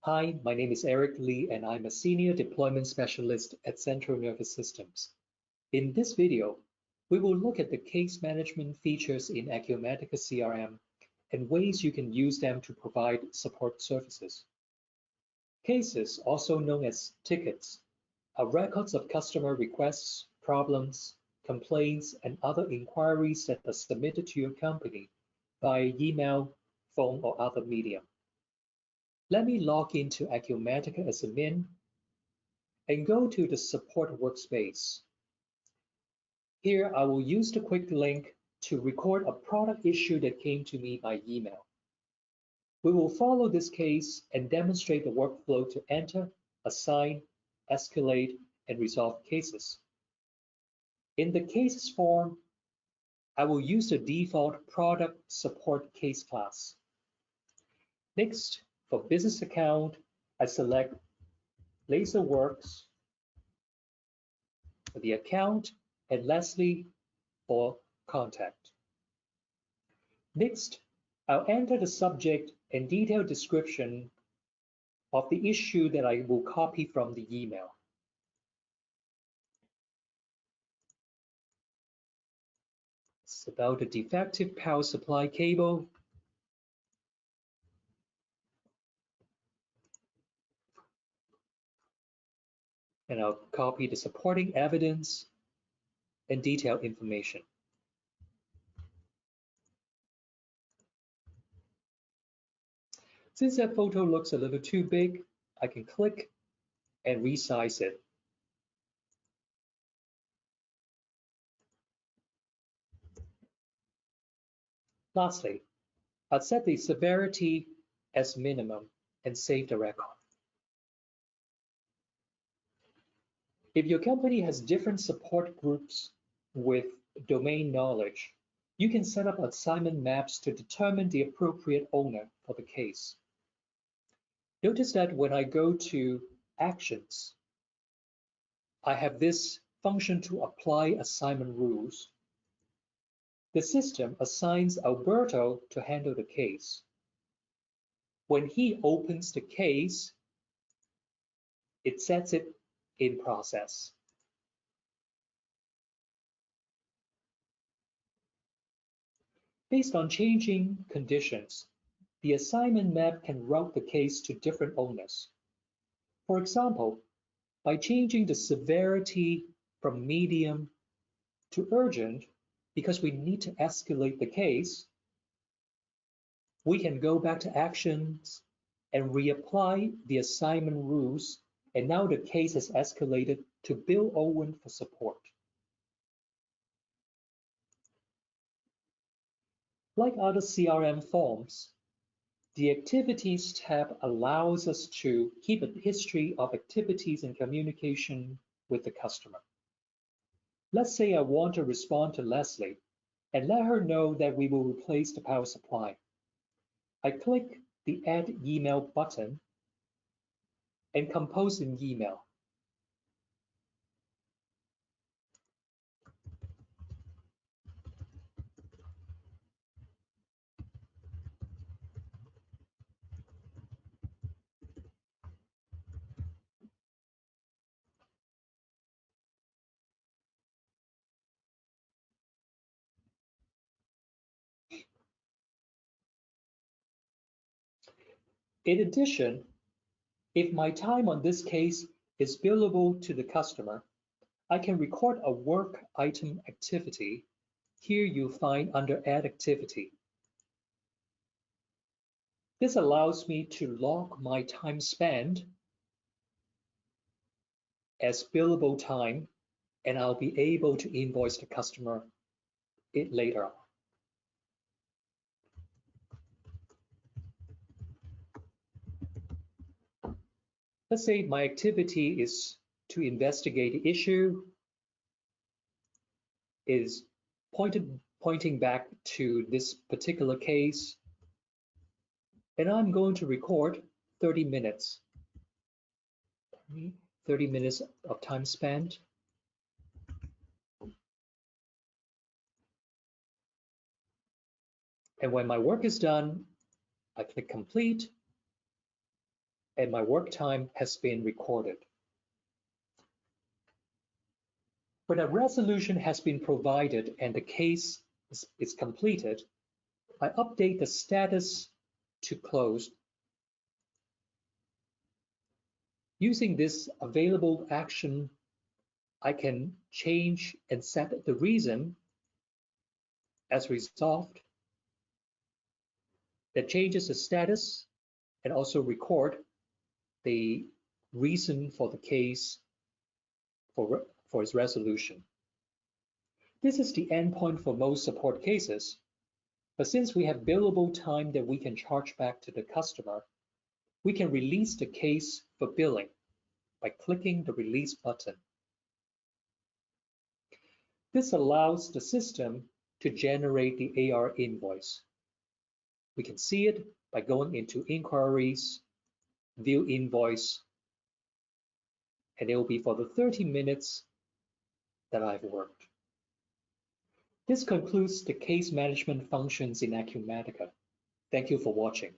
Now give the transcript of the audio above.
Hi, my name is Eric Lee, and I'm a Senior Deployment Specialist at Central Nervous Systems. In this video, we will look at the case management features in Acumatica CRM and ways you can use them to provide support services. Cases, also known as tickets, are records of customer requests, problems, complaints, and other inquiries that are submitted to your company by email, phone, or other medium. Let me log into Acumatica as admin and go to the support workspace. Here, I will use the quick link to record a product issue that came to me by email. We will follow this case and demonstrate the workflow to enter, assign, escalate, and resolve cases. In the cases form, I will use the default product support case class. Next, for business account, I select LaserWorks for the account and Leslie for contact. Next, I'll enter the subject and detailed description of the issue that I will copy from the email. It's about the defective power supply cable. And I'll copy the supporting evidence and detailed information. Since that photo looks a little too big, I can click and resize it. Lastly, I'll set the severity as minimum and save the record. If your company has different support groups with domain knowledge, you can set up assignment maps to determine the appropriate owner for the case. Notice that when I go to Actions, I have this function to apply assignment rules. The system assigns Alberto to handle the case. When he opens the case, it sets it in process. Based on changing conditions, the assignment map can route the case to different owners. For example, by changing the severity from medium to urgent, because we need to escalate the case, we can go back to Actions and reapply the assignment rules, and now the case has escalated to Bill Owen for support. Like other CRM forms, the Activities tab allows us to keep a history of activities and communication with the customer. Let's say I want to respond to Leslie and let her know that we will replace the power supply. I click the Add Email button and compose an email. In addition, if my time on this case is billable to the customer, I can record a work item activity. Here you'll find under Add Activity. This allows me to log my time spent as billable time, and I'll be able to invoice the customer it later on. Let's say my activity is to investigate the issue, is pointing back to this particular case, and I'm going to record 30 minutes. 30 minutes of time spent. And when my work is done, I click complete, and my work time has been recorded. When a resolution has been provided and the case is completed, I update the status to closed. Using this available action, I can change and set the reason as resolved. That changes the status and also record the reason for the case for its resolution. This is the endpoint for most support cases, but since we have billable time that we can charge back to the customer, we can release the case for billing by clicking the release button. This allows the system to generate the AR invoice. We can see it by going into Inquiries, View Invoice, and it will be for the 30 minutes that I've worked. This concludes the case management functions in Acumatica. Thank you for watching.